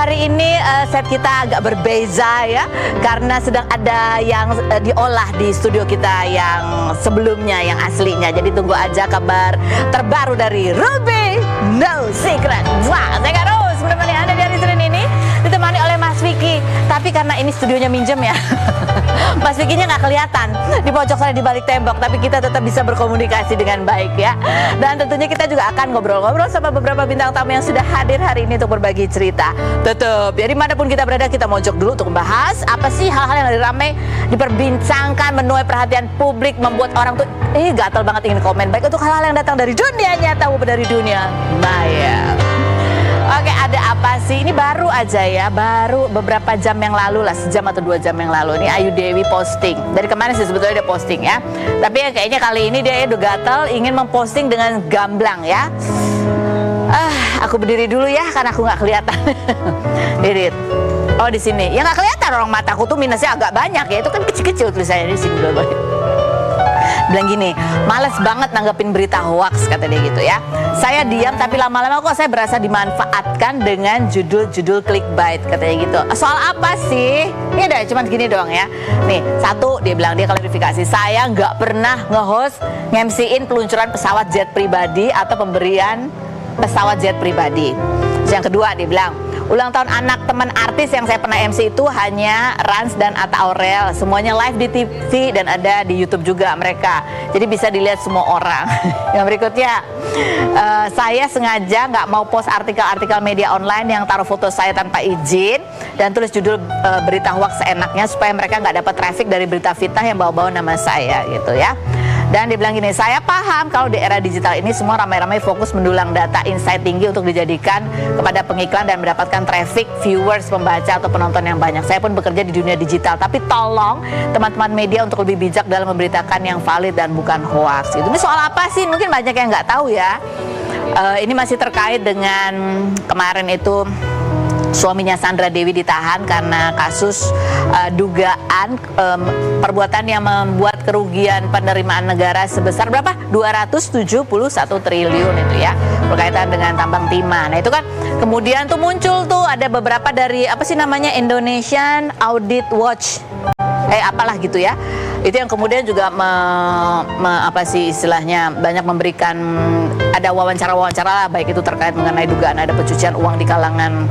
hari ini set kita agak berbeza ya, karena sedang ada yang diolah di studio kita yang sebelumnya, yang aslinya. Jadi tunggu aja kabar terbaru dari Ruby No Secret. Wah, saya Kak Rose menemani Anda di hari Senin ini, ditemani oleh Mas Vicky. Tapi karena ini studionya minjem ya, Mas Vicky-nya nggak kelihatan di pojok sana di balik tembok, tapi kita tetap bisa berkomunikasi dengan baik ya. Dan tentunya kita juga akan ngobrol-ngobrol sama beberapa bintang tamu yang sudah hadir hari ini untuk berbagi cerita. Tetap, jadi manapun kita berada, kita mojok dulu untuk membahas apa sih hal-hal yang lagi ramai diperbincangkan, menuai perhatian publik, membuat orang tuh gatal banget ingin komen, baik untuk hal-hal yang datang dari dunia nyata maupun dari dunia maya. Oke, ada apa sih? Ini baru aja ya, baru beberapa jam yang lalu lah, sejam atau 2 jam yang lalu. Ini Ayu Dewi posting. Dari kemarin sih sebetulnya dia posting ya. Tapi kayaknya kali ini dia udah gatel ingin memposting dengan gamblang ya. Aku berdiri dulu ya, karena aku nggak kelihatan. Diri. Oh di sini. Ya nggak kelihatan, orang mataku tuh minusnya agak banyak ya. Itu kan kecil-kecil tulisannya di sini dulu. Bilang gini, males banget nanggepin berita hoax, kata dia gitu ya. Saya diam tapi lama-lama kok saya berasa dimanfaatkan dengan judul-judul clickbait, katanya gitu. Soal apa sih? Ini udah cuma gini doang ya. Nih, satu dia bilang, dia klarifikasi, saya nggak pernah nge-host nge-MC-in peluncuran pesawat jet pribadi atau pemberian pesawat jet pribadi. Terus yang kedua dia bilang, ulang tahun anak teman artis yang saya pernah MC itu hanya Rans dan Atta Aurel. Semuanya live di TV dan ada di YouTube juga mereka. Jadi bisa dilihat semua orang. Yang berikutnya, saya sengaja nggak mau post artikel-artikel media online yang taruh foto saya tanpa izin dan tulis judul berita hoax seenaknya supaya mereka nggak dapat traffic dari berita fitnah yang bawa-bawa nama saya gitu ya. Dan dia bilang gini, saya paham kalau di era digital ini semua ramai-ramai fokus mendulang data insight tinggi untuk dijadikan kepada pengiklan dan mendapatkan traffic, viewers, pembaca atau penonton yang banyak. Saya pun bekerja di dunia digital, tapi tolong teman-teman media untuk lebih bijak dalam memberitakan yang valid dan bukan hoax. Ini soal apa sih? Mungkin banyak yang nggak tahu ya. Ini masih terkait dengan kemarin itu suaminya Sandra Dewi ditahan karena kasus dugaan perbuatan yang membuat kerugian penerimaan negara sebesar berapa? 271 triliun itu ya, berkaitan dengan tambang timah. Nah itu kan kemudian tuh muncul tuh ada beberapa dari apa sih namanya, Indonesian Audit Watch, apalah gitu ya. Itu yang kemudian juga apa sih istilahnya, banyak memberikan, ada wawancara-wawancara lah, baik itu terkait mengenai dugaan ada pencucian uang di kalangan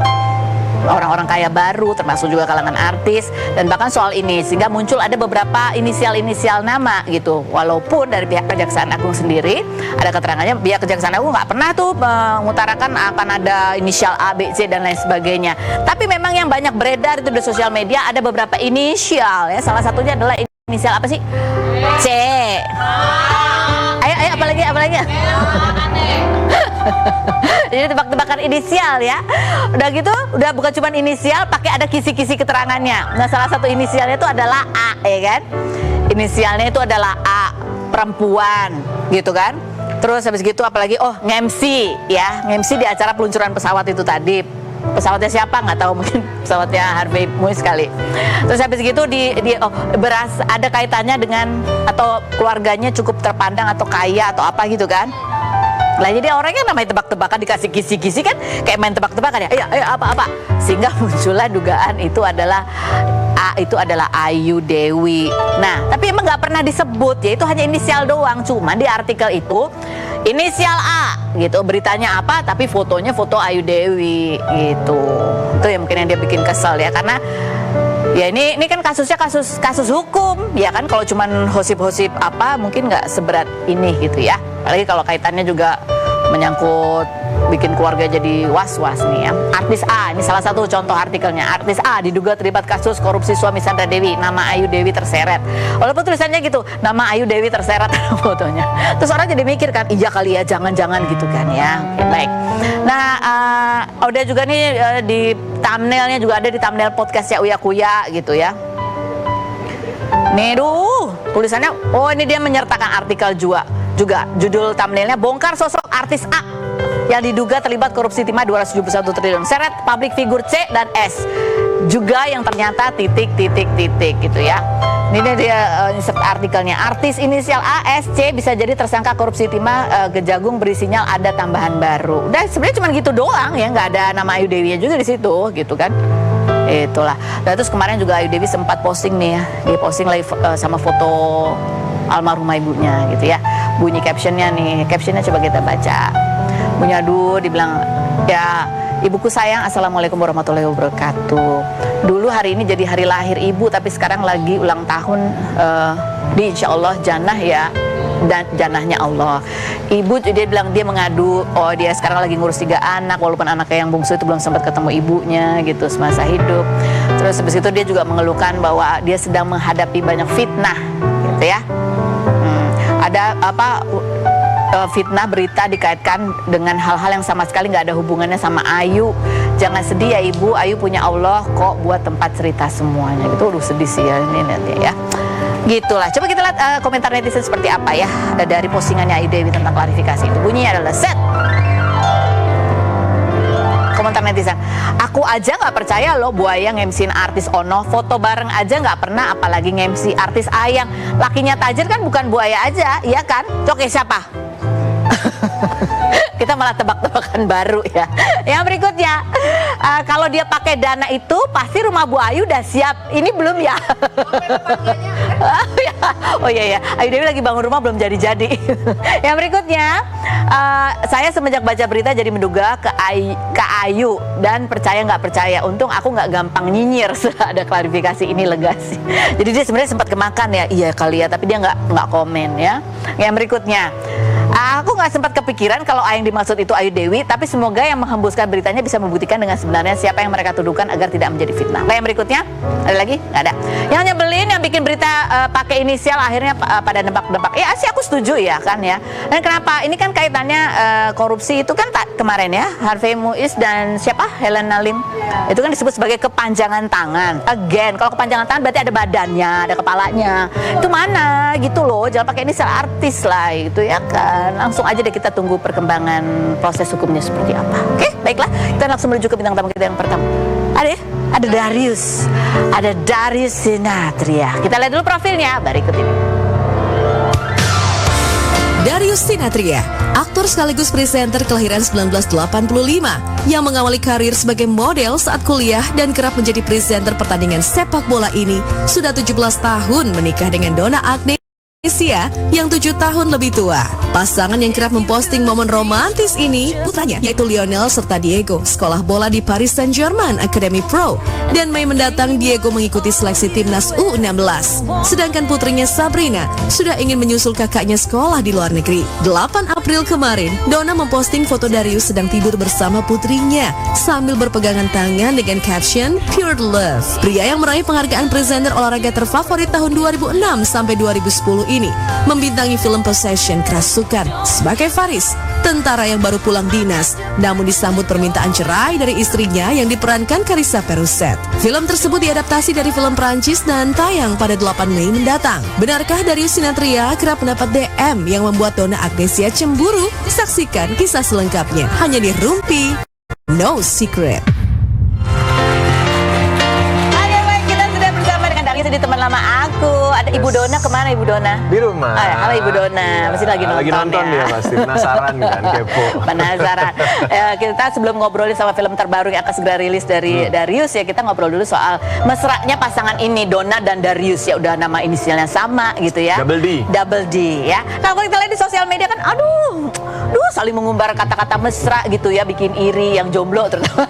orang-orang kaya baru, termasuk juga kalangan artis, dan bahkan soal ini sehingga muncul ada beberapa inisial-inisial nama gitu. Walaupun dari pihak Kejaksaan Agung sendiri ada keterangannya, pihak Kejaksaan Agung nggak pernah tuh mengutarakan akan ada inisial A, B, C dan lain sebagainya. Tapi memang yang banyak beredar itu di sosial media ada beberapa inisial ya. Salah satunya adalah inisial apa sih? C. Ayo apalagi? Jadi tebak-tebakan inisial ya. Udah gitu, udah bukan cuma inisial, pakai ada kisi-kisi keterangannya. Nah, salah satu inisialnya itu adalah A, ya kan? Inisialnya itu adalah A, perempuan, gitu kan? Terus habis gitu apalagi? Oh, nge-MC ya, nge-MC di acara peluncuran pesawat itu tadi. Pesawatnya siapa nggak tahu, mungkin pesawatnya Harvey Muiz kali. Terus habis gitu ada kaitannya dengan atau keluarganya cukup terpandang atau kaya atau apa gitu kan? Lah jadi orangnya namanya tebak-tebakan, dikasih kisi-kisi kan kayak main tebak-tebakan ya. Ayo apa. Sehingga muncullah dugaan itu adalah Ayu Dewi. Nah, tapi emang nggak pernah disebut ya, itu hanya inisial doang. Cuma di artikel itu inisial A gitu, beritanya apa tapi fotonya foto Ayu Dewi gitu. Itu yang mungkin yang dia bikin kesel ya, karena ya ini kan kasusnya kasus hukum ya kan. Kalau cuman hosip-hosip apa mungkin nggak seberat ini gitu ya. Apalagi kalau kaitannya juga menyangkut bikin keluarga jadi was-was nih ya. Artis A, ini salah satu contoh artikelnya. Artis A diduga terlibat kasus korupsi suami Sandra Dewi, nama Ayu Dewi terseret. Walaupun tulisannya gitu, nama Ayu Dewi terseret fotonya. Terus orang jadi mikir kan, iya kali ya, jangan-jangan gitu kan ya. Oke, baik. Nah, udah juga nih di thumbnailnya juga ada di thumbnail podcastnya Uya Kuya gitu ya. Nih, tulisannya, oh ini dia menyertakan artikel juga judul thumbnailnya, bongkar sosok artis A yang diduga terlibat korupsi timah 271 triliun, seret public figure C dan S juga yang ternyata titik gitu ya. Ini dia insert artikelnya. Artis inisial ASC bisa jadi tersangka korupsi timah Kejagung beri sinyal ada tambahan baru. Udah sebenarnya cuma gitu doang ya, nggak ada nama Ayu Dewi juga di situ gitu kan. Itulah. Dan terus kemarin juga Ayu Dewi sempat posting nih ya. Dia posting lagi sama foto almarhumah ibunya gitu ya. Bunyi captionnya nih. Captionnya coba kita baca. Bunyi aduh dibilang ya, ibuku sayang, assalamualaikum warahmatullahi wabarakatuh. Dulu hari ini jadi hari lahir ibu, tapi sekarang lagi ulang tahun di insya Allah jannah ya, dan jannahnya Allah. Ibu dia bilang dia mengadu, oh dia sekarang lagi ngurus 3 anak, walaupun anaknya yang bungsu itu belum sempat ketemu ibunya gitu semasa hidup. Terus habis itu dia juga mengeluhkan bahwa dia sedang menghadapi banyak fitnah gitu ya. Ada apa? Fitnah berita dikaitkan dengan hal-hal yang sama sekali nggak ada hubungannya sama Ayu. Jangan sedih ya ibu, Ayu punya Allah kok buat tempat cerita semuanya gitu. Aduh sedih sih ya ini nanti ya. Gitulah. Coba kita lihat komentar netizen seperti apa ya dari postingannya Ayu Dewi tentang klarifikasi itu. Bunyinya adalah set. Komentar netizen, aku aja nggak percaya loh Buaya nge-MC-in artis Ono, foto bareng aja nggak pernah, apalagi nge-MC artis Ayang. Lakinya Tajir kan bukan Buaya aja, iya kan? Oke siapa? Kita malah tebak-tebakan baru ya. Yang berikutnya, kalau dia pakai dana itu pasti rumah Bu Ayu udah siap. Ini belum ya? Oh iya ya, Ayu Dewi lagi bangun rumah belum jadi-jadi. Yang berikutnya, saya semenjak baca berita jadi menduga ke Ayu dan percaya nggak percaya. Untung aku nggak gampang nyinyir setelah ada klarifikasi ini, lega sih. Jadi dia sebenarnya sempat kemakan ya, iya kali ya, tapi dia nggak komen ya. Yang berikutnya, aku nggak sempat kepikiran kalau yang dimaksud itu Ayu Dewi, tapi semoga yang menghembuskan beritanya bisa membuktikan dengan sebenarnya siapa yang mereka tuduhkan agar tidak menjadi fitnah. Yang berikutnya, ada lagi? Nggak ada. Yang nyebelin, yang bikin berita pakai inisial akhirnya pada nebak-nebak. Ya sih aku setuju ya kan ya. Dan kenapa? Ini kan kaitannya korupsi itu kan kemarin ya, Harvey Muiz dan siapa? Helena Lim. Itu kan disebut sebagai kepanjangan tangan. Again, kalau kepanjangan tangan berarti ada badannya, ada kepalanya. Itu mana gitu loh, jangan pakai inisial artis lah itu ya kan. Langsung aja deh kita tunggu perkembangan proses hukumnya seperti apa. Oke, baiklah. Kita langsung menuju ke bintang tamu kita yang pertama. Ada Darius Sinathrya. Kita lihat dulu profilnya berikut ini. Darius Sinathrya, aktor sekaligus presenter kelahiran 1985 yang mengawali karir sebagai model saat kuliah dan kerap menjadi presenter pertandingan sepak bola ini sudah 17 tahun menikah dengan Donna Agnesia yang 7 tahun lebih tua. Pasangan yang kerap memposting momen romantis ini putranya yaitu Lionel serta Diego sekolah bola di Paris Saint-Germain Academy Pro, dan Mei mendatang Diego mengikuti seleksi timnas U16. Sedangkan putrinya Sabrina sudah ingin menyusul kakaknya sekolah di luar negeri. 8 April kemarin, Donna memposting foto Darius sedang tidur bersama putrinya sambil berpegangan tangan dengan caption Pure Love. Pria yang meraih penghargaan presenter olahraga terfavorit tahun 2006 sampai 2010 ini membintangi film Possession Kerasukan sebagai Faris, tentara yang baru pulang dinas namun disambut permintaan cerai dari istrinya yang diperankan Carissa Peruset. Film tersebut diadaptasi dari film Prancis dan tayang pada 8 Mei mendatang. Benarkah Darius Sinathrya kerap mendapat DM yang membuat Donna Agnesia cemburu? Saksikan kisah selengkapnya hanya di Rumpi No Secret. Jadi teman lama aku, ada Ibu Donna, kemana Ibu Donna? Di rumah. Halo Ibu Donna, masih lagi nonton, lagi nonton ya? Dia pasti penasaran kan, kepo. Penasaran. Kita sebelum ngobrolin sama film terbaru yang akan segera rilis dari Darius ya, kita ngobrol dulu soal mesranya pasangan ini, Donna dan Darius ya, udah nama inisialnya sama gitu ya. Double D ya. Nah, kalau kita lihat di sosial media kan, aduh saling mengumbar kata-kata mesra gitu ya, bikin iri yang jomblo terutama.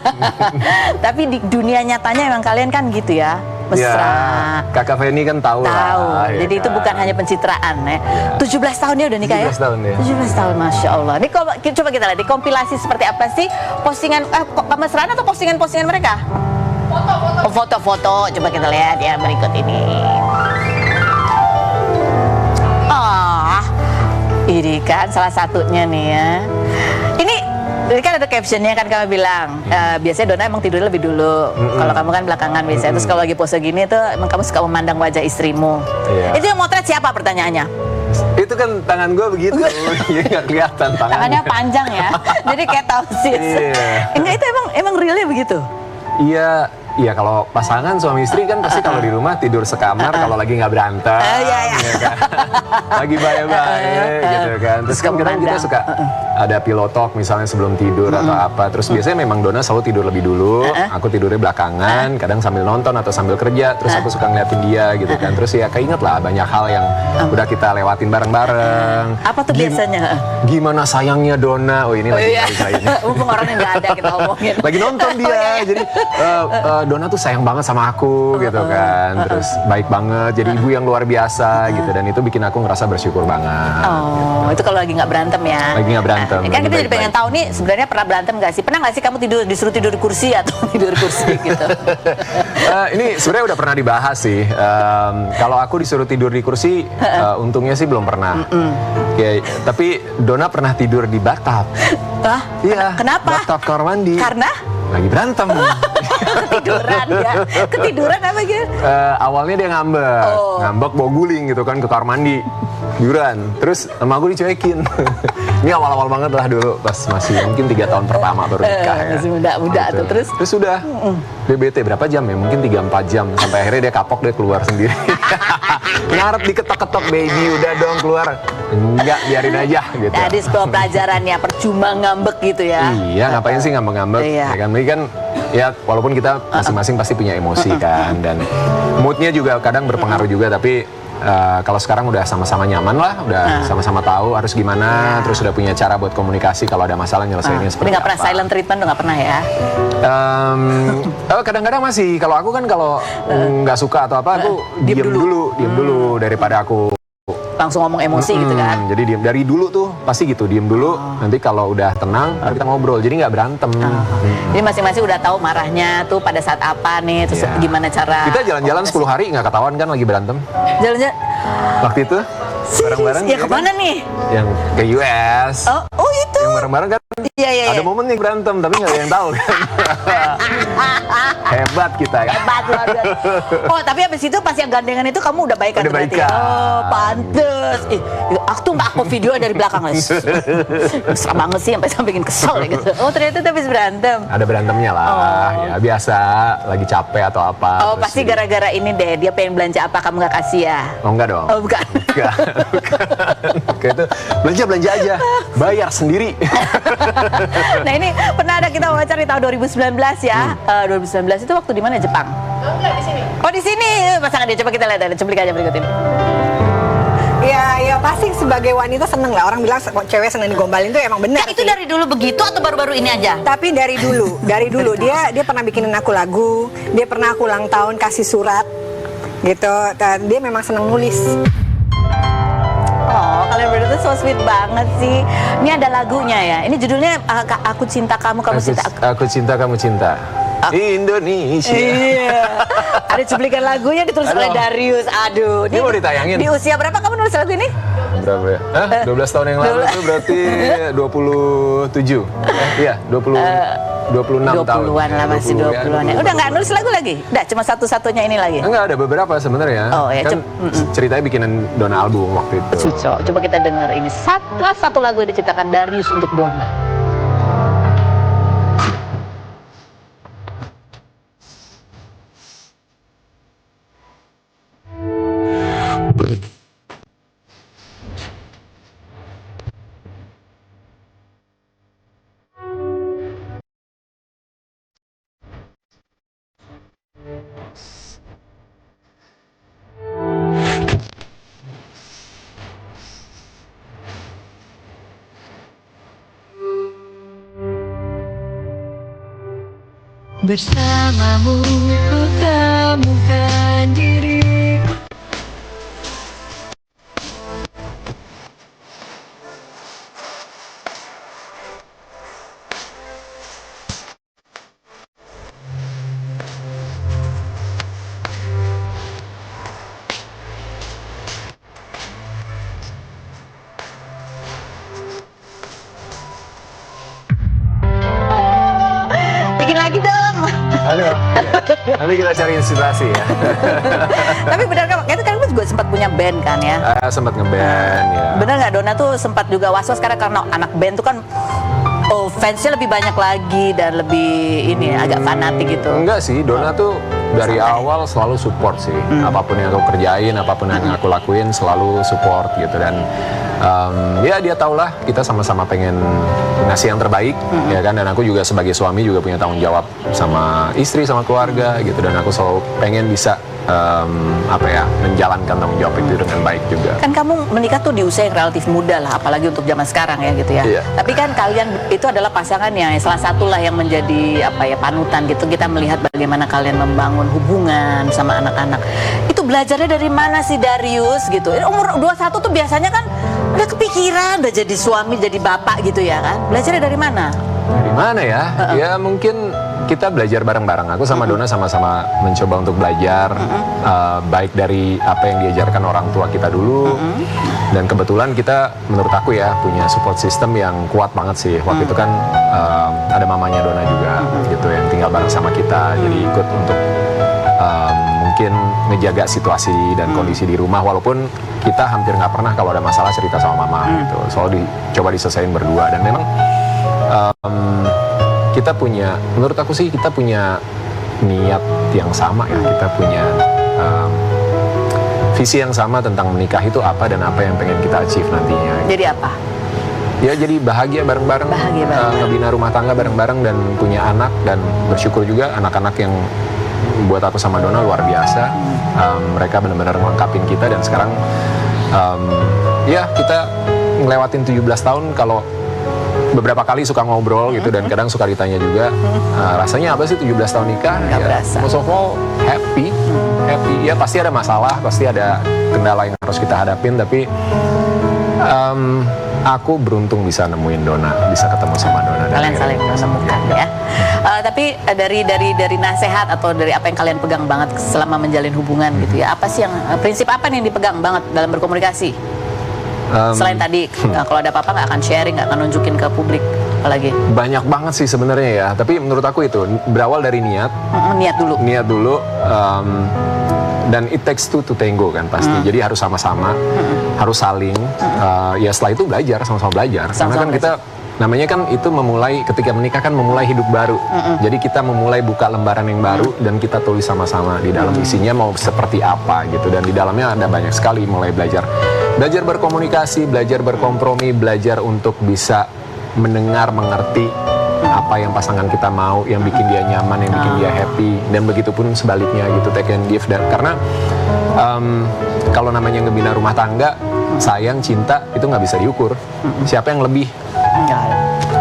Tapi di dunia nyatanya memang kalian kan gitu ya. Mesra. Ya, Kakak Feni kan tahu lah. Jadi ya itu kan? bukan hanya pencitraan ya. 17 tahun dia udah nikah ya? 17 tahun ya. 17 tahun, Masya Allah. Ini coba kita lihat, di kompilasi seperti apa sih postingan, kemesraan atau postingan-postingan mereka? Foto-foto. Coba kita lihat ya berikut ini. Ini kan salah satunya nih ya. Ini kan ada captionnya kan, kamu bilang biasanya Donna emang tidurnya lebih dulu. Kalau kamu kan belakangan biasanya. Terus kalau lagi pose gini tuh emang kamu suka memandang wajah istrimu. Itu yang motret siapa pertanyaannya? Itu kan tangan gue begitu, ya nggak kelihatan tangannya. Tangannya panjang ya, jadi kayak tausis. Enggak, itu emang realnya begitu? Iya, Iya kalau pasangan suami istri kan pasti kalau di rumah tidur sekamar kalau lagi nggak berantem, Iya. ya kan? Lagi baik-baik gitu kan. Terus kan kadang kita suka ada pillow talk misalnya sebelum tidur atau apa. Terus biasanya memang Donna selalu tidur lebih dulu, aku tidurnya belakangan, kadang sambil nonton atau sambil kerja. Terus aku suka ngeliatin dia gitu kan. Terus ya keinget lah banyak hal yang udah kita lewatin bareng-bareng. Apa tuh biasanya? Gimana sayangnya Donna? Oh ini lagi sayangnya. Mumpung orangnya nggak ada kita omongin. Lagi nonton dia, jadi Donna tuh sayang banget sama aku gitu kan, terus baik banget, jadi ibu yang luar biasa gitu, dan itu bikin aku ngerasa bersyukur banget. Oh, itu kalau lagi nggak berantem ya? Lagi nggak berantem. Kan kita jadi pengen tahu nih sebenarnya pernah berantem nggak sih? Pernah nggak sih kamu disuruh tidur di kursi atau tidur di kursi gitu? Ini sebenarnya udah pernah dibahas sih. Kalau aku disuruh tidur di kursi, untungnya sih belum pernah. Tapi Donna pernah tidur di bathtub. Iya. Kenapa? Bathtub kamar mandi. Karena? Lagi berantem. Ketiduran ya? Ketiduran apa gitu? Awalnya dia ngambek bawa guling gitu kan ke kamar mandi, tiduran. Terus sama aku dicuekin. Ini awal-awal banget lah dulu pas masih mungkin 3 tahun pertama baru nikah ya. Masih muda-muda Gitu. tuh terus. Terus udah BBT berapa jam ya? Mungkin 3-4 jam sampai akhirnya dia kapok, dia keluar sendiri. Ngarep diketok-ketok, baby udah dong keluar. Enggak, biarin aja gitu. Jadi sebuah pelajarannya percuma ngambek gitu ya? Iya, ngapain sih ngambek-ngambek? Iya. Ya kan, ini kan ya walaupun kita masing-masing pasti punya emosi kan, dan moodnya juga kadang berpengaruh juga, tapi kalau sekarang udah sama-sama nyaman lah, udah sama-sama tahu harus gimana, terus udah punya cara buat komunikasi kalau ada masalah nyelesainnya seperti Tapi nggak pernah apa. silent treatment, nggak pernah ya? Kadang-kadang masih, kalau aku kan kalau nggak suka atau apa, aku diem dulu daripada aku Langsung ngomong emosi gitu kan? Jadi diem dari dulu tuh pasti gitu, diem dulu. Nanti kalau udah tenang, baru kita ngobrol. Jadi nggak berantem. Jadi masing-masing udah tahu marahnya tuh pada saat apa nih, terus Iya. gimana cara? Kita jalan-jalan 10 hari nggak ketahuan kan lagi berantem. Jalan-jalan. Waktu itu bareng-bareng. Ya kan? kemana nih? Yang ke US. Oh itu. Yang bareng-bareng kan. Iya. Ada momen nih berantem, tapi nggak ada yang tahu kan. Hebat kita ya. Hebat luar biasa. Oh tapi habis itu pas yang gandengan itu kamu udah baikan Udah tuh berarti? baikan. Oh pantes. Aku tuh nggak aku video dari belakang guys. Mesra banget sih sampai bikin kesel ya gitu. Oh ternyata itu habis berantem. Ada berantemnya lah, ya biasa. Lagi capek atau apa. Oh terus pasti jadi- gara-gara ini deh, dia pengen belanja apa kamu nggak kasih ya? Oh enggak dong. Oh bukan. Bukan. Kayak itu belanja aja, bayar sendiri. Nah ini pernah ada kita wawancara di tahun 2019 ya. 2019 itu waktu di mana, Jepang? Oh enggak, di sini. Oh di sini. Pasangan dia, coba kita lihat, ada cuplikan aja berikut ini. Ya pasti sebagai wanita seneng lah. Orang bilang cewek seneng digombalin tuh emang benar. Nah, itu sih. dari dulu begitu atau baru-baru ini aja? Tapi dari dulu dia pernah bikinin aku lagu, dia pernah aku ulang tahun kasih surat gitu. Dan dia memang seneng nulis. Oh, kalian berdua tuh so sweet banget sih. Ini ada lagunya ya. Ini judulnya Aku Cinta Kamu, Kamu Cinta Aku. Aku cinta, kamu cinta. Indonesia. Iya. Ada cuplikan lagunya ditulis oleh Aduh. Darius. Aduh. Ini mau ditayangin? Di usia berapa kamu nulis lagu ini? Berapa ya? 12 tahun yang lalu itu berarti 27. Iya, 26 tahun. 20-an lah, masih 20-an ya. Udah nggak nulis lagu lagi? Udah, cuma satu-satunya ini lagi? Enggak, ada beberapa sebenarnya. Oh, ya, Kan ceritanya bikinan Donna album waktu itu. Coba kita dengar ini. Satu lagu yang diciptakan Darius untuk Donna. Bersamamu ku temukan diriku. Bikin lagi dong. Aduh. Nanti kita cari inspirasi ya. Tapi benar kan, itu kan kamu juga sempat punya band kan ya? Sempat ngeband ya. Bener nggak Donna tuh sempat juga was-was karena anak band tuh kan Oh, fansnya lebih banyak lagi dan lebih ini agak fanatik gitu. Enggak sih, Donna tuh dari Santai. awal selalu support sih. Apapun yang aku kerjain, apapun yang aku lakuin selalu support gitu. Dan ya dia tahulah kita sama-sama pengen ngasih yang terbaik, ya kan. Dan aku juga sebagai suami juga punya tanggung jawab sama istri, sama keluarga gitu. Dan aku selalu pengen bisa menjalankan tanggung jawab itu dengan baik juga. Kan kamu menikah tuh di usia yang relatif muda lah, apalagi untuk zaman sekarang ya gitu ya. Iya. Tapi kan kalian itu adalah pasangan yang salah satu lah yang menjadi panutan gitu. Kita melihat bagaimana kalian membangun hubungan sama anak-anak. Itu belajarnya dari mana sih Darius gitu? Umur 21 tuh biasanya kan udah kepikiran udah jadi suami, jadi bapak gitu ya kan. Belajarnya dari mana? Dari mana ya? Ya mungkin kita belajar bareng-bareng. Aku sama Donna sama-sama mencoba untuk belajar baik dari apa yang diajarkan orang tua kita dulu. Dan kebetulan kita, menurut aku ya, punya support system yang kuat banget sih. Waktu itu kan ada mamanya Donna juga gitu yang tinggal bareng sama kita. Jadi ikut untuk mungkin ngejaga situasi dan kondisi di rumah. Walaupun kita hampir nggak pernah kalau ada masalah cerita sama mama gitu. Selalu coba diselesain berdua. Dan memang kita punya, menurut aku sih kita punya niat yang sama ya, kita punya visi yang sama tentang menikah itu apa dan apa yang pengen kita achieve nantinya. Jadi apa? Ya jadi bahagia bareng-bareng, Bahagia bareng-bareng. ngebina rumah tangga bareng-bareng dan punya anak, dan bersyukur juga anak-anak yang buat aku sama Donna luar biasa. Mereka benar-benar melengkapin kita dan sekarang ya kita ngelewatin 17 tahun. Kalau beberapa kali suka ngobrol gitu dan kadang suka ditanya juga rasanya apa sih 17 tahun nikah. Nggak berasa. Most of all happy. Ya pasti ada masalah, pasti ada kendala yang harus kita hadapin, tapi aku beruntung bisa nemuin Donna, bisa ketemu sama Donna. Kalian saling menemukan ya. Tapi dari nasihat atau dari apa yang kalian pegang banget selama menjalin hubungan gitu ya, apa sih yang prinsip apa nih yang dipegang banget dalam berkomunikasi? Selain tadi kalau ada apa-apa nggak akan sharing, nggak akan nunjukin ke publik, apalagi Banyak banget sih sebenarnya ya, tapi menurut aku itu berawal dari niat niat dulu. Dan it takes two to tango kan pasti. Jadi harus sama-sama, harus saling. Ya setelah itu belajar, sama-sama belajar. Karena Sama-sama kan kita namanya kan itu memulai ketika menikah kan memulai hidup baru. Jadi kita memulai buka lembaran yang baru dan kita tulis sama-sama di dalam isinya mau seperti apa gitu. Dan di dalamnya ada banyak sekali, mulai belajar berkomunikasi, belajar berkompromi, belajar untuk bisa mendengar, mengerti apa yang pasangan kita mau, yang bikin dia nyaman, yang bikin dia happy, dan begitupun sebaliknya gitu, take and give. Dan karena kalau namanya ngebina rumah tangga, sayang, cinta itu nggak bisa diukur. Siapa yang lebih?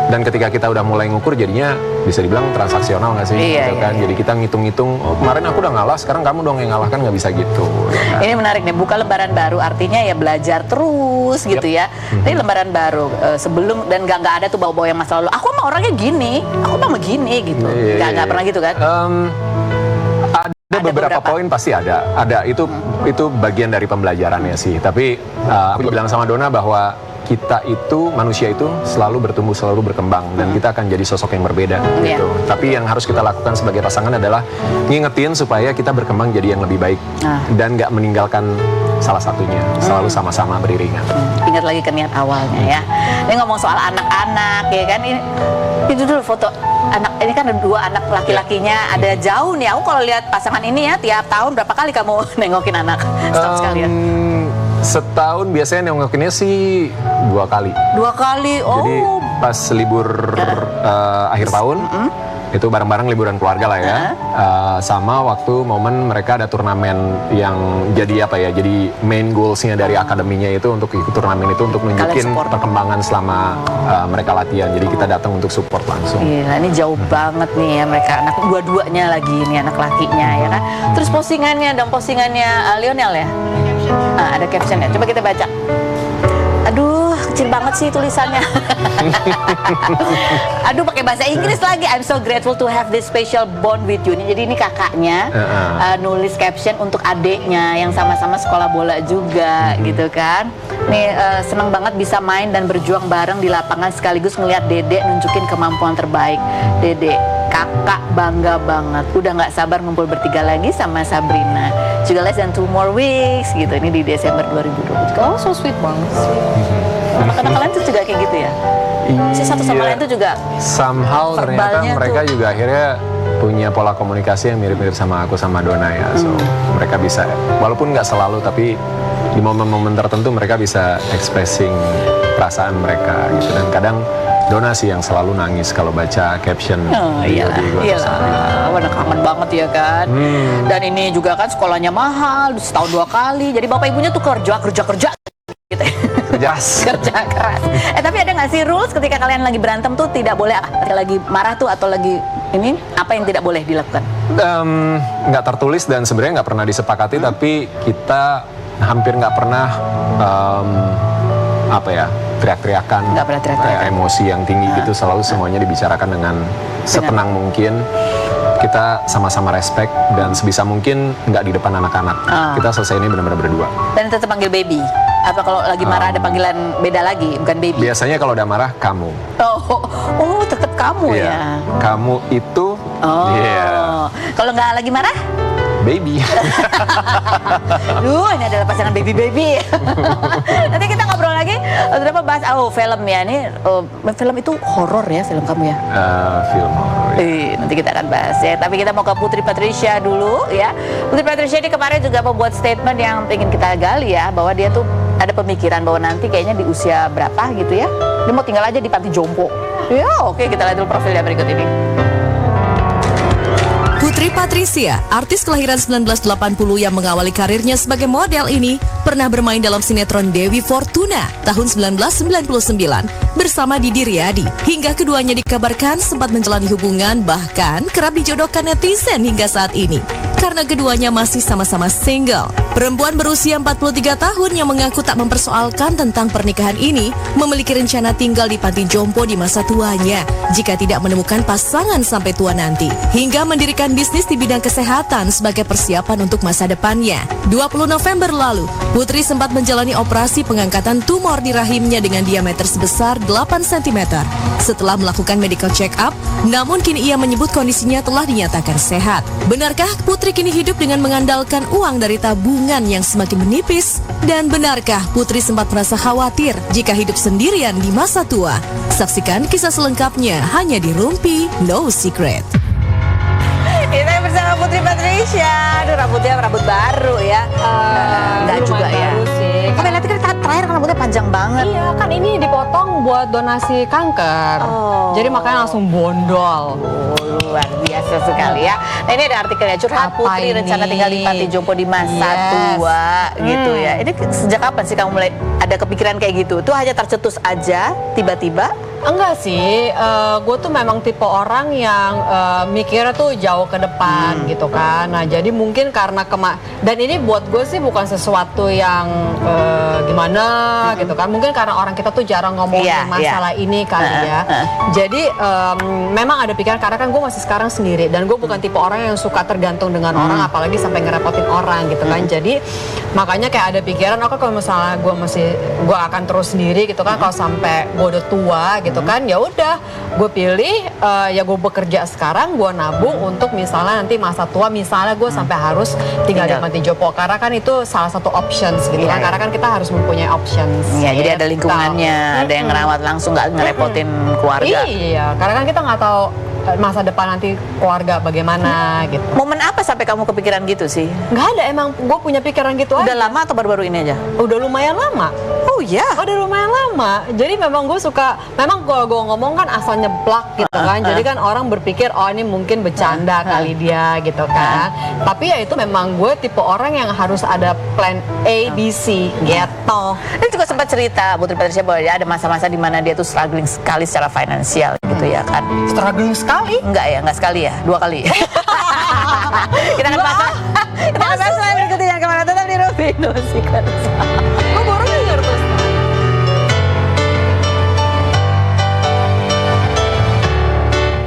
Dan ketika kita udah mulai ngukur, jadinya bisa dibilang transaksional nggak sih? Iya, Gitu kan? iya. Jadi kita ngitung-ngitung, oh, kemarin aku udah ngalah, sekarang kamu dong yang ngalah, kan nggak bisa gitu. Ya kan? Ini menarik nih, buka lembaran baru artinya ya belajar terus gitu ya. Ini lembaran baru sebelum, dan nggak ada tuh bawa-bawa yang masa lalu. Aku mah orangnya gini, aku mah begini gitu. Iya, Nggak pernah gitu kan? Ada beberapa poin pasti ada. Itu bagian dari pembelajarannya sih. Tapi aku bilang sama Donna bahwa kita itu, manusia itu selalu bertumbuh, selalu berkembang, dan kita akan jadi sosok yang berbeda Iya. gitu. Tapi yang harus kita lakukan sebagai pasangan adalah ngingetin supaya kita berkembang jadi yang lebih baik dan nggak meninggalkan salah satunya. Selalu sama-sama beriringan. Ingat lagi ke niat awalnya ya. Ini ngomong soal anak-anak ya kan, itu dulu foto anak, ini kan ada 2 anak laki-lakinya, ada jauh nih. Aku kalau lihat pasangan ini ya, tiap tahun berapa kali kamu nengokin anak? Setahun sekali ya? Setahun biasanya nengokinnya sih 2 kali. 2 kali, oh. Jadi pas libur akhir tahun itu bareng-bareng liburan keluarga lah ya. Sama waktu momen mereka ada turnamen yang jadi apa ya? Jadi main goalsnya dari akademinya itu untuk ikut turnamen itu untuk nunjukin support. perkembangan selama mereka latihan. Jadi kita datang untuk support langsung. Gila, ini jauh banget nih ya mereka, anak dua-duanya lagi ini anak lakinya ya kan. Terus postingannya Lionel ya, ada captionnya, coba kita baca. Aduh, kecil banget sih tulisannya. Aduh, pakai bahasa Inggris lagi. I'm so grateful to have this special bond with you. Jadi ini kakaknya nulis caption untuk adeknya yang sama-sama sekolah bola juga, gitu kan. Nih seneng banget bisa main dan berjuang bareng di lapangan sekaligus ngelihat Dedek nunjukin kemampuan terbaik. Dedek, kakak bangga banget. Udah nggak sabar ngumpul bertiga lagi sama Sabrina. Juga less than 2 more weeks gitu. Ini di Desember 2020. Oh, so sweet banget. Anak-anak tuh juga kayak gitu ya? Si satu sama lain tuh juga somehow ternyata verbalnya mereka tuh. juga akhirnya punya pola komunikasi yang mirip-mirip sama aku sama Donna ya. So mereka bisa, walaupun nggak selalu, tapi di momen-momen tertentu mereka bisa expressing perasaan mereka gitu. Dan kadang Donna sih yang selalu nangis kalau baca caption video di gue. Waduh, kangen banget ya kan. Dan ini juga kan sekolahnya mahal, setahun 2 kali. Jadi bapak ibunya tuh kerja gitu. Kerja keras. Tapi ada nggak sih rules ketika kalian lagi berantem tuh tidak boleh, lagi marah tuh atau lagi ini, apa yang tidak boleh dilakukan? Nggak tertulis dan sebenarnya nggak pernah disepakati, tapi kita hampir nggak pernah teriak-teriakan, Nggak pernah teriak-teriakan. emosi yang tinggi gitu. Selalu semuanya dibicarakan dengan setenang mungkin. Kita sama-sama respect dan sebisa mungkin nggak di depan anak-anak. Kita selesai ini benar-benar berdua. Dan tetap panggil baby. Apa kalau lagi marah ada panggilan beda lagi, bukan baby? Biasanya kalau udah marah kamu. Oh, tetap kamu Iya. ya. Kamu itu. Oh. Iya. Kalau nggak lagi marah? Baby. Duh, ini adalah pasangan baby. Nanti kita ngobrol lagi. Terus bahas film ya. Ini film itu horor ya, film kamu ya? Film horor. Nanti kita akan bahas ya. Tapi kita mau ke Putri Patricia dulu ya. Putri Patricia ini kemarin juga membuat statement yang ingin kita gali ya, bahwa dia tuh ada pemikiran bahwa nanti kayaknya di usia berapa gitu ya, dia mau tinggal aja di panti jompo. Ya, oke, kita lihat dulu profilnya berikut ini. Putri Patricia, artis kelahiran 1980 yang mengawali karirnya sebagai model ini, pernah bermain dalam sinetron Dewi Fortuna tahun 1999 bersama Didi Riyadi. Hingga keduanya dikabarkan sempat menjalani hubungan, bahkan kerap dijodohkan netizen hingga saat ini. Karena keduanya masih sama-sama single. Perempuan berusia 43 tahun yang mengaku tak mempersoalkan tentang pernikahan ini memiliki rencana tinggal di panti jompo di masa tuanya jika tidak menemukan pasangan sampai tua nanti. Hingga mendirikan bisnis di bidang kesehatan sebagai persiapan untuk masa depannya. 20 November lalu, Putri sempat menjalani operasi pengangkatan tumor di rahimnya dengan diameter sebesar 8 cm. Setelah melakukan medical check-up, namun kini ia menyebut kondisinya telah dinyatakan sehat. Benarkah Putri kini hidup dengan mengandalkan uang dari tabungan yang semakin menipis? Dan benarkah Putri sempat merasa khawatir jika hidup sendirian di masa tua? Saksikan kisah selengkapnya hanya di Rumpi No Secret. Kita bersama Putri Patricia. Aduh, rambutnya rambut baru ya. Enggak juga ya. Baru sih. Tapi nanti kan terakhir kan rambutnya panjang banget. Iya, kan ini dipotong buat donasi kanker. Jadi makanya langsung bondol. Luar biasa sekali ya. Nah, ini ada artikelnya, curhat Apa Putri ini? rencana tinggal di panti jompo di masa Yes. tua gitu ya. Ini sejak kapan sih kamu mulai ada kepikiran kayak gitu? Itu hanya tercetus aja tiba-tiba? Enggak sih, gue tuh memang tipe orang yang mikirnya tuh jauh ke depan gitu kan. Nah jadi mungkin karena dan ini buat gue sih bukan sesuatu yang gimana gitu kan. Mungkin karena orang kita tuh jarang ngomongin masalah ini kali ya. Jadi memang ada pikiran, karena kan gue masih sekarang sendiri dan gue bukan tipe orang yang suka tergantung dengan orang, apalagi sampai ngerepotin orang gitu kan. Jadi makanya kayak ada pikiran, oke kalau misalnya gue akan terus sendiri gitu kan, kalau sampai gue udah tua gitu kan, ya udah gue pilih ya gue bekerja sekarang, gue nabung untuk misalnya nanti masa tua, misalnya gue sampai harus tinggal di panti jompo, karena kan itu salah satu options gitu kan, karena kan kita harus mempunyai options. Iya, jadi ada gitu. lingkungannya, ada yang ngerawat langsung, nggak ngerepotin keluarga. Iya, karena kan kita nggak tahu masa depan nanti keluarga bagaimana gitu. Momen apa sampai kamu kepikiran gitu sih? Nggak ada, emang gue punya pikiran gitu Udah aja. lama atau baru-baru ini aja? Udah lumayan lama. Oh iya. Udah lumayan lama. Jadi memang gue suka, memang kalau gue ngomong kan asal nyeblak gitu kan. Jadi kan orang berpikir, oh ini mungkin bercanda kali dia gitu kan. Tapi ya itu memang gue tipe orang yang harus ada plan A, B, C gitu. Dia juga sempat cerita Putri Patricia bahwa dia ada masa-masa di mana dia tuh struggling sekali secara finansial gitu ya kan. Struggling sekali. Enggak ya, enggak sekali ya, 2 kali. Kita akan bahas lagi berikutnya, jangan kemana, tetap di Rumpi No Secret.